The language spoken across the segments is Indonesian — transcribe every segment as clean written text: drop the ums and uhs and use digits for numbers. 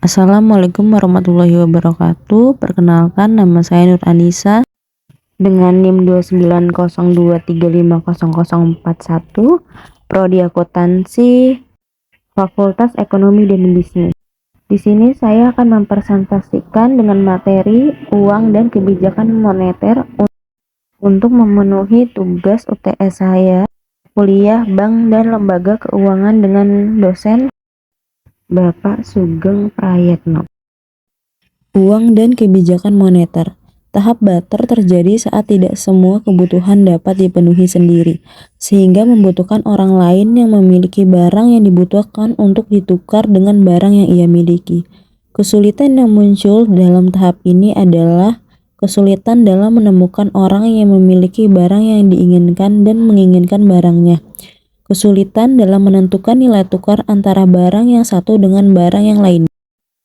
Assalamualaikum warahmatullahi wabarakatuh. Perkenalkan, nama saya Nur Anissa dengan NIM 29023500041, Prodi Akuntansi, Fakultas Ekonomi dan Bisnis. Di sini saya akan mempresentasikan dengan materi uang dan kebijakan moneter untuk memenuhi tugas UTS saya, kuliah bank dan lembaga keuangan dengan dosen Bapak Sugeng Prayetno. Uang dan kebijakan moneter. Tahap barter terjadi saat tidak semua kebutuhan dapat dipenuhi sendiri, sehingga membutuhkan orang lain yang memiliki barang yang dibutuhkan untuk ditukar dengan barang yang ia miliki. Kesulitan yang muncul dalam tahap ini adalah kesulitan dalam menemukan orang yang memiliki barang yang diinginkan dan menginginkan barangnya. Kesulitan dalam menentukan nilai tukar antara barang yang satu dengan barang yang lain.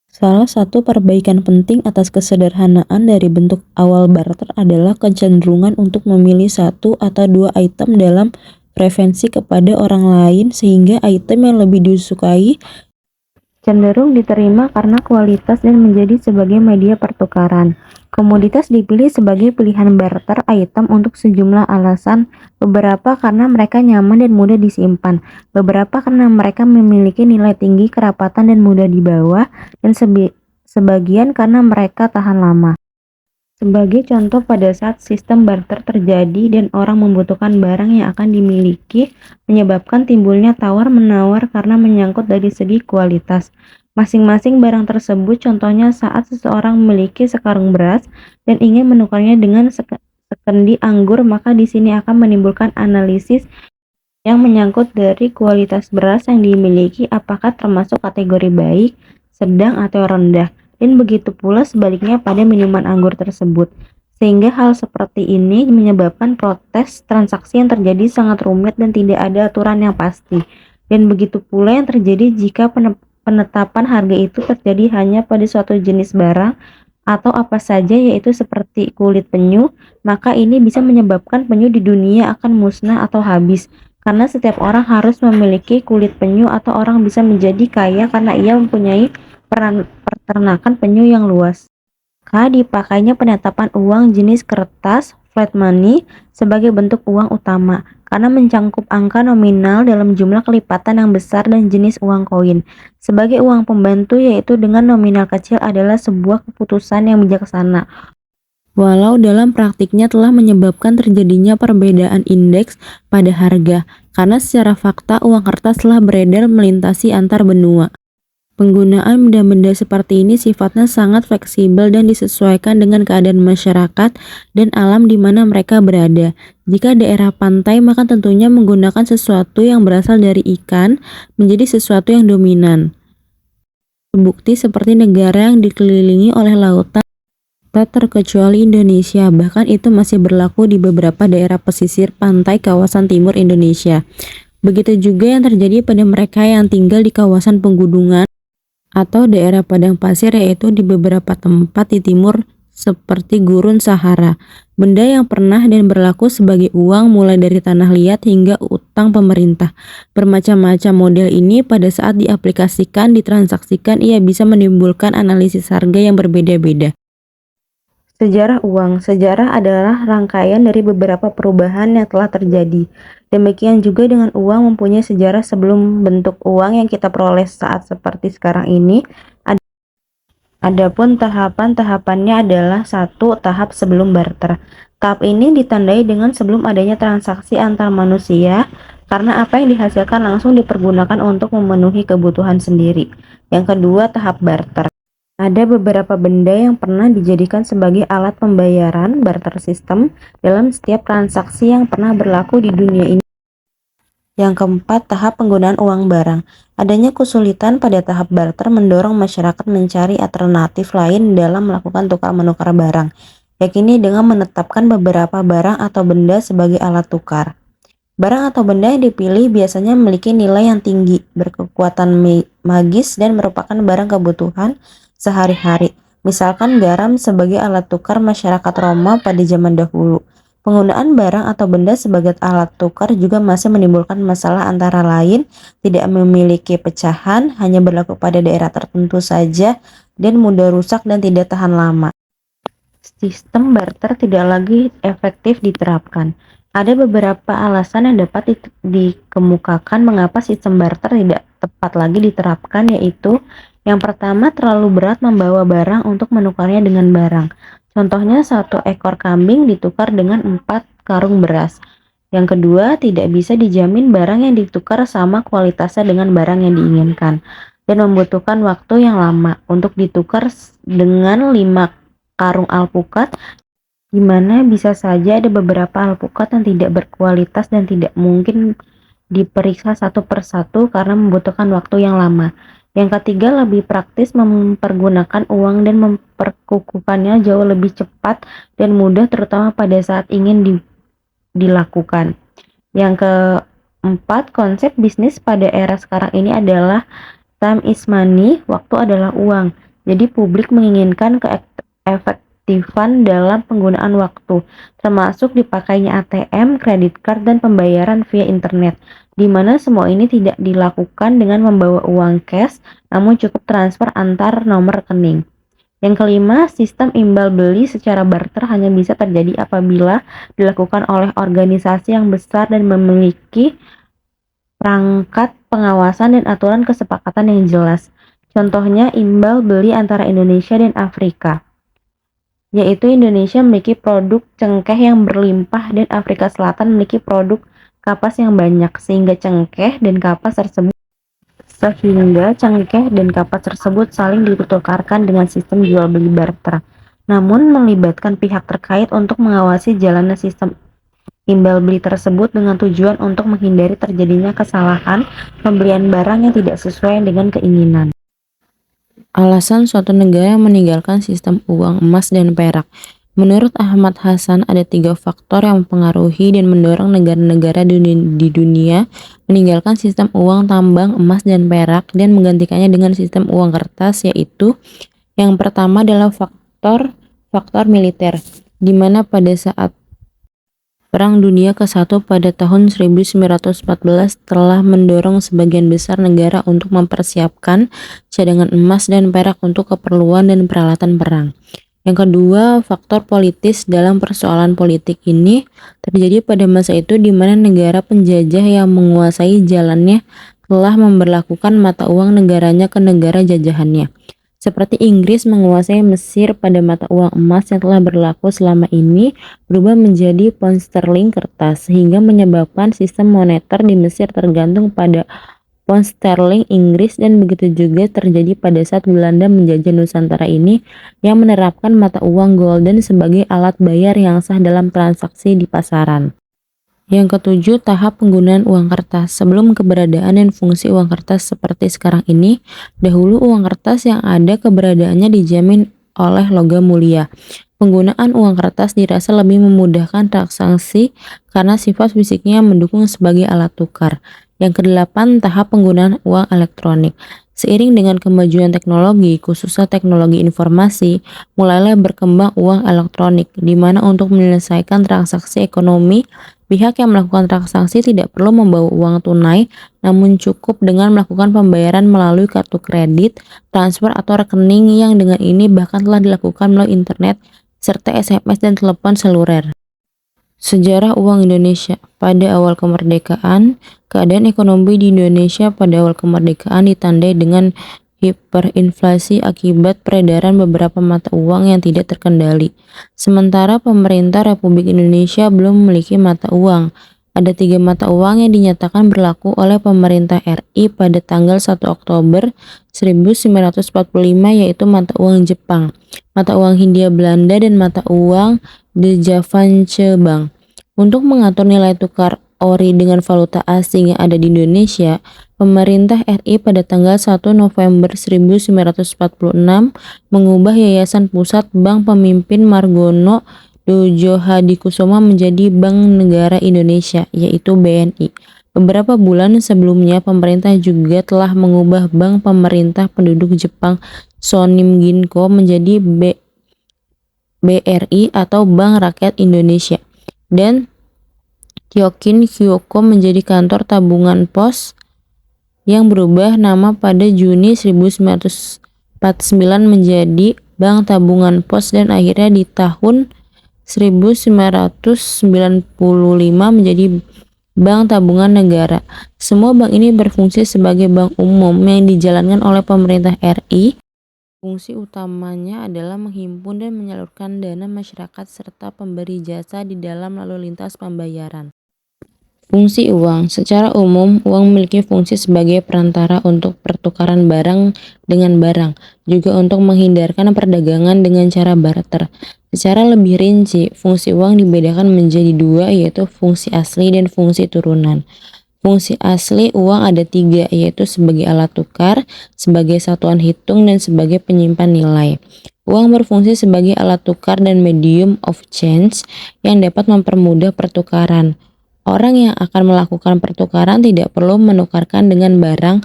Salah satu perbaikan penting atas kesederhanaan dari bentuk awal barter adalah kecenderungan untuk memilih satu atau dua item dalam preferensi kepada orang lain, sehingga item yang lebih disukai cenderung diterima karena kualitas dan menjadi sebagai media pertukaran. Komoditas dipilih sebagai pilihan barter item untuk sejumlah alasan, beberapa karena mereka nyaman dan mudah disimpan, beberapa karena mereka memiliki nilai tinggi kerapatan dan mudah dibawa, dan sebagian karena mereka tahan lama. Sebagai contoh, pada saat sistem barter terjadi dan orang membutuhkan barang yang akan dimiliki, menyebabkan timbulnya tawar-menawar karena menyangkut dari segi kualitas masing-masing barang tersebut. Contohnya saat seseorang memiliki sekarung beras dan ingin menukarnya dengan sekendi anggur, maka di sini akan menimbulkan analisis yang menyangkut dari kualitas beras yang dimiliki, apakah termasuk kategori baik, sedang, atau rendah. Dan begitu pula sebaliknya pada minuman anggur tersebut, sehingga hal seperti ini menyebabkan proses transaksi yang terjadi sangat rumit dan tidak ada aturan yang pasti. Dan begitu pula yang terjadi jika penetapan harga itu terjadi hanya pada suatu jenis barang atau apa saja, yaitu seperti kulit penyu, maka ini bisa menyebabkan penyu di dunia akan musnah atau habis, karena setiap orang harus memiliki kulit penyu, atau orang bisa menjadi kaya karena ia mempunyai peternakan penyu yang luas. Dipakainya penetapan uang jenis kertas flat money sebagai bentuk uang utama karena mencangkup angka nominal dalam jumlah kelipatan yang besar, dan jenis uang koin sebagai uang pembantu, yaitu dengan nominal kecil, adalah sebuah keputusan yang bijaksana. Walau dalam praktiknya telah menyebabkan terjadinya perbedaan indeks pada harga, karena secara fakta uang kertas telah beredar melintasi antar benua. Penggunaan benda-benda seperti ini sifatnya sangat fleksibel dan disesuaikan dengan keadaan masyarakat dan alam di mana mereka berada. Jika daerah pantai, maka tentunya menggunakan sesuatu yang berasal dari ikan menjadi sesuatu yang dominan. Terbukti seperti negara yang dikelilingi oleh lautan, tak terkecuali Indonesia, bahkan itu masih berlaku di beberapa daerah pesisir pantai kawasan timur Indonesia. Begitu juga yang terjadi pada mereka yang tinggal di kawasan pegunungan atau daerah padang pasir, yaitu di beberapa tempat di timur seperti gurun Sahara. Benda yang pernah dan berlaku sebagai uang mulai dari tanah liat hingga utang pemerintah. Bermacam-macam model ini pada saat diaplikasikan, ditransaksikan, ia bisa menimbulkan analisis harga yang berbeda-beda. Sejarah uang. Sejarah adalah rangkaian dari beberapa perubahan yang telah terjadi. Demikian juga dengan uang mempunyai sejarah sebelum bentuk uang yang kita peroleh saat seperti sekarang ini. Adapun tahapan-tahapannya adalah: 1. Tahap sebelum barter. Tahap ini ditandai dengan sebelum adanya transaksi antar manusia, karena apa yang dihasilkan langsung dipergunakan untuk memenuhi kebutuhan sendiri. Yang kedua, tahap barter. Ada beberapa benda yang pernah dijadikan sebagai alat pembayaran barter system dalam setiap transaksi yang pernah berlaku di dunia ini. Yang keempat, tahap penggunaan uang barang. Adanya kesulitan pada tahap barter mendorong masyarakat mencari alternatif lain dalam melakukan tukar-menukar barang, yakni dengan menetapkan beberapa barang atau benda sebagai alat tukar. Barang atau benda yang dipilih biasanya memiliki nilai yang tinggi, berkekuatan magis, dan merupakan barang kebutuhan sehari-hari. Misalkan garam sebagai alat tukar masyarakat Roma pada zaman dahulu. Penggunaan barang atau benda sebagai alat tukar juga masih menimbulkan masalah, antara lain tidak memiliki pecahan, hanya berlaku pada daerah tertentu saja, dan mudah rusak dan tidak tahan lama. Sistem barter tidak lagi efektif diterapkan. Ada beberapa alasan yang dapat dikemukakan mengapa sistem barter tidak tepat lagi diterapkan, yaitu yang pertama, terlalu berat membawa barang untuk menukarnya dengan barang. Contohnya, 1 ekor kambing ditukar dengan 4 karung beras. Yang kedua, tidak bisa dijamin barang yang ditukar sama kualitasnya dengan barang yang diinginkan, dan membutuhkan waktu yang lama untuk ditukar dengan 5 karung alpukat, di mana bisa saja ada beberapa alpukat yang tidak berkualitas dan tidak mungkin diperiksa satu persatu karena membutuhkan waktu yang lama. Yang ketiga, lebih praktis mempergunakan uang dan memperkukukannya jauh lebih cepat dan mudah, terutama pada saat ingin dilakukan. Yang keempat, konsep bisnis pada era sekarang ini adalah time is money, waktu adalah uang. Jadi publik menginginkan keefektifan dalam penggunaan waktu, termasuk dipakainya ATM, kredit card, dan pembayaran via internet, di mana semua ini tidak dilakukan dengan membawa uang cash, namun cukup transfer antar nomor rekening. Yang kelima, sistem imbal beli secara barter hanya bisa terjadi apabila dilakukan oleh organisasi yang besar dan memiliki perangkat pengawasan dan aturan kesepakatan yang jelas. Contohnya imbal beli antara Indonesia dan Afrika, yaitu Indonesia memiliki produk cengkeh yang berlimpah dan Afrika Selatan memiliki produk kapas yang banyak, sehingga cengkeh dan kapas tersebut saling ditukarkan dengan sistem jual beli barter, namun melibatkan pihak terkait untuk mengawasi jalannya sistem imbal beli tersebut dengan tujuan untuk menghindari terjadinya kesalahan pembelian barang yang tidak sesuai dengan keinginan. Alasan suatu negara meninggalkan sistem uang emas dan perak. Menurut Ahmad Hassan, ada 3 faktor yang mempengaruhi dan mendorong negara-negara di dunia meninggalkan sistem uang tambang emas dan perak dan menggantikannya dengan sistem uang kertas, yaitu yang pertama adalah faktor militer, di mana pada saat Perang Dunia ke-1 pada tahun 1914 telah mendorong sebagian besar negara untuk mempersiapkan cadangan emas dan perak untuk keperluan dan peralatan perang. Yang kedua, faktor politis. Dalam persoalan politik ini terjadi pada masa itu di mana negara penjajah yang menguasai jalannya telah memberlakukan mata uang negaranya ke negara jajahannya. Seperti Inggris menguasai Mesir, pada mata uang emas yang telah berlaku selama ini berubah menjadi pound sterling kertas, sehingga menyebabkan sistem moneter di Mesir tergantung pada pound sterling Inggris, dan begitu juga terjadi pada saat Belanda menjajah Nusantara ini yang menerapkan mata uang golden sebagai alat bayar yang sah dalam transaksi di pasaran. Yang ketujuh, tahap penggunaan uang kertas. Sebelum keberadaan dan fungsi uang kertas seperti sekarang ini, dahulu uang kertas yang ada keberadaannya dijamin oleh logam mulia. Penggunaan uang kertas dirasa lebih memudahkan transaksi karena sifat fisiknya mendukung sebagai alat tukar. Yang kedelapan, tahap penggunaan uang elektronik. Seiring dengan kemajuan teknologi, khususnya teknologi informasi, mulailah berkembang uang elektronik, di mana untuk menyelesaikan transaksi ekonomi, pihak yang melakukan transaksi tidak perlu membawa uang tunai, namun cukup dengan melakukan pembayaran melalui kartu kredit, transfer, atau rekening, yang dengan ini bahkan telah dilakukan melalui internet, serta SMS dan telepon seluler. Sejarah uang Indonesia. Pada awal kemerdekaan, keadaan ekonomi di Indonesia pada awal kemerdekaan ditandai dengan hiperinflasi akibat peredaran beberapa mata uang yang tidak terkendali. Sementara pemerintah Republik Indonesia belum memiliki mata uang. Ada 3 mata uang yang dinyatakan berlaku oleh pemerintah RI pada tanggal 1 Oktober 1945, yaitu mata uang Jepang, mata uang Hindia Belanda, dan mata uang The Javaanse Bank. Untuk mengatur nilai tukar ori dengan valuta asing yang ada di Indonesia, pemerintah RI pada tanggal 1 November 1946 mengubah Yayasan Pusat Bank Pemimpin Margono Djoko menjadi Bank Negara Indonesia, yaitu BNI. Beberapa bulan sebelumnya, pemerintah juga telah mengubah Bank Pemerintah Penduduk Jepang Sonim Ginko menjadi BRI atau Bank Rakyat Indonesia. dan Kyokin Kyoko menjadi kantor tabungan pos yang berubah nama pada Juni 1949 menjadi Bank Tabungan Pos dan akhirnya di tahun 1995 menjadi Bank Tabungan Negara. Semua bank ini berfungsi sebagai bank umum yang dijalankan oleh pemerintah RI. Fungsi utamanya adalah menghimpun dan menyalurkan dana masyarakat serta pemberi jasa di dalam lalu lintas pembayaran. Fungsi uang. Secara umum, uang memiliki fungsi sebagai perantara untuk pertukaran barang dengan barang, juga untuk menghindarkan perdagangan dengan cara barter. Secara lebih rinci, fungsi uang dibedakan menjadi dua, yaitu fungsi asli dan fungsi turunan. Fungsi asli uang ada tiga, yaitu sebagai alat tukar, sebagai satuan hitung, dan sebagai penyimpan nilai. Uang berfungsi sebagai alat tukar dan medium of change yang dapat mempermudah pertukaran. Orang yang akan melakukan pertukaran tidak perlu menukarkan dengan barang,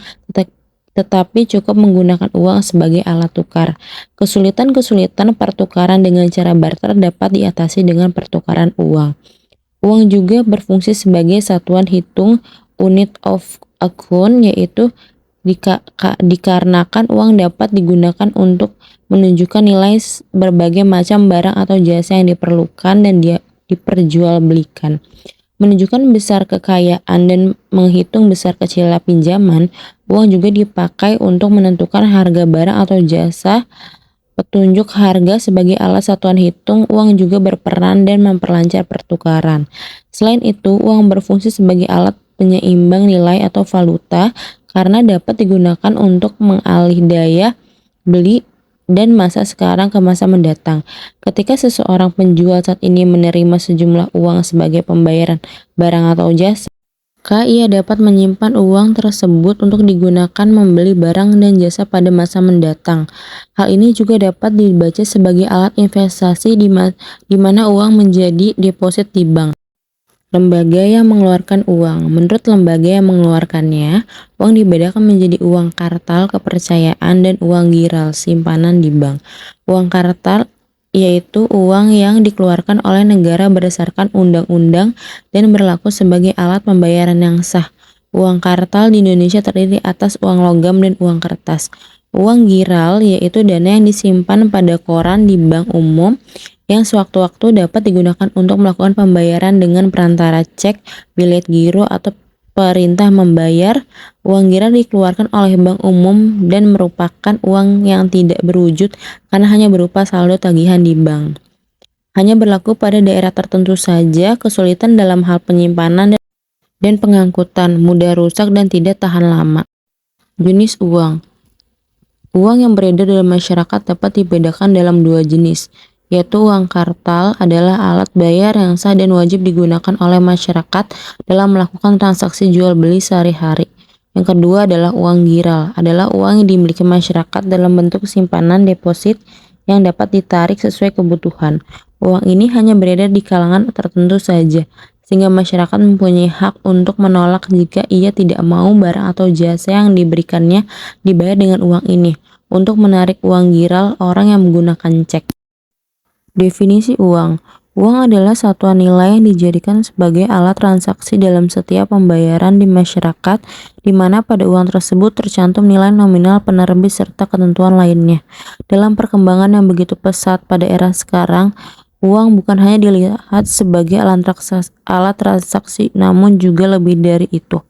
tetapi cukup menggunakan uang sebagai alat tukar. Kesulitan-kesulitan pertukaran dengan cara barter dapat diatasi dengan pertukaran uang. Uang juga berfungsi sebagai satuan hitung unit of account, yaitu dikarenakan uang dapat digunakan untuk menunjukkan nilai berbagai macam barang atau jasa yang diperlukan dan diperjualbelikan. Menunjukkan besar kekayaan dan menghitung besar kecilnya pinjaman, uang juga dipakai untuk menentukan harga barang atau jasa. Petunjuk harga sebagai alat satuan hitung, uang juga berperan dan memperlancar pertukaran. Selain itu, uang berfungsi sebagai alat penyeimbang nilai atau valuta karena dapat digunakan untuk mengalih daya beli dan masa sekarang ke masa mendatang. Ketika seseorang penjual saat ini menerima sejumlah uang sebagai pembayaran barang atau jasa, maka ia dapat menyimpan uang tersebut untuk digunakan membeli barang dan jasa pada masa mendatang. Hal ini juga dapat dibaca sebagai alat investasi di mana uang menjadi deposit di bank. Lembaga yang mengeluarkan uang. Menurut lembaga yang mengeluarkannya, uang dibedakan menjadi uang kartal, kepercayaan, dan uang giral, simpanan di bank. Uang kartal yaitu uang yang dikeluarkan oleh negara berdasarkan undang-undang dan berlaku sebagai alat pembayaran yang sah. Uang kartal di Indonesia terdiri atas uang logam dan uang kertas. Uang giral yaitu dana yang disimpan pada koran di bank umum yang sewaktu-waktu dapat digunakan untuk melakukan pembayaran dengan perantara cek, bilet giro, atau perintah membayar. Uang giral dikeluarkan oleh bank umum dan merupakan uang yang tidak berwujud karena hanya berupa saldo tagihan di bank. Hanya berlaku pada daerah tertentu saja. Kesulitan dalam hal penyimpanan dan pengangkutan, mudah rusak dan tidak tahan lama. Jenis uang. Uang yang beredar dalam masyarakat dapat dibedakan dalam dua jenis, yaitu uang kartal adalah alat bayar yang sah dan wajib digunakan oleh masyarakat dalam melakukan transaksi jual beli sehari-hari. Yang kedua adalah uang giral, adalah uang yang dimiliki masyarakat dalam bentuk simpanan deposit yang dapat ditarik sesuai kebutuhan. Uang ini hanya beredar di kalangan tertentu saja, sehingga masyarakat mempunyai hak untuk menolak jika ia tidak mau barang atau jasa yang diberikannya dibayar dengan uang ini. Untuk menarik uang giral, orang yang menggunakan cek. Definisi uang. Uang adalah satuan nilai yang dijadikan sebagai alat transaksi dalam setiap pembayaran di masyarakat, di mana pada uang tersebut tercantum nilai nominal penerbit serta ketentuan lainnya. Dalam perkembangan yang begitu pesat pada era sekarang, uang bukan hanya dilihat sebagai alat transaksi, namun juga lebih dari itu,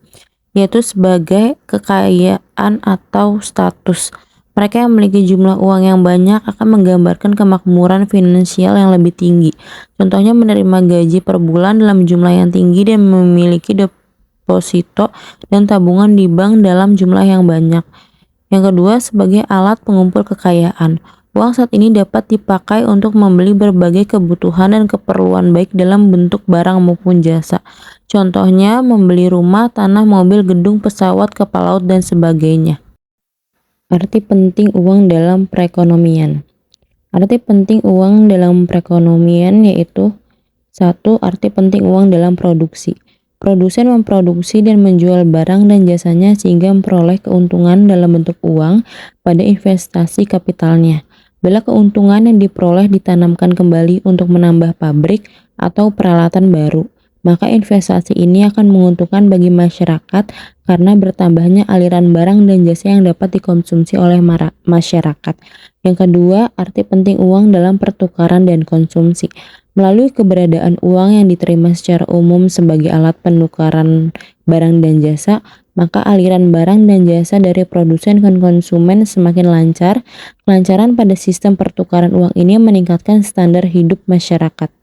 yaitu sebagai kekayaan atau status. Mereka yang memiliki jumlah uang yang banyak akan menggambarkan kemakmuran finansial yang lebih tinggi. Contohnya menerima gaji per bulan dalam jumlah yang tinggi dan memiliki deposito dan tabungan di bank dalam jumlah yang banyak. Yang kedua, sebagai alat pengumpul kekayaan. Uang saat ini dapat dipakai untuk membeli berbagai kebutuhan dan keperluan baik dalam bentuk barang maupun jasa. Contohnya membeli rumah, tanah, mobil, gedung, pesawat, kapal laut, dan sebagainya. Arti penting uang dalam perekonomian. Arti penting uang dalam perekonomian yaitu 1. Arti penting uang dalam produksi. Produsen memproduksi dan menjual barang dan jasanya sehingga memperoleh keuntungan dalam bentuk uang pada investasi kapitalnya. Bila keuntungan yang diperoleh ditanamkan kembali untuk menambah pabrik atau peralatan baru, maka investasi ini akan menguntungkan bagi masyarakat karena bertambahnya aliran barang dan jasa yang dapat dikonsumsi oleh masyarakat. Yang kedua, arti penting uang dalam pertukaran dan konsumsi. Melalui keberadaan uang yang diterima secara umum sebagai alat penukaran barang dan jasa, maka aliran barang dan jasa dari produsen ke konsumen semakin lancar. Kelancaran pada sistem pertukaran uang ini meningkatkan standar hidup masyarakat.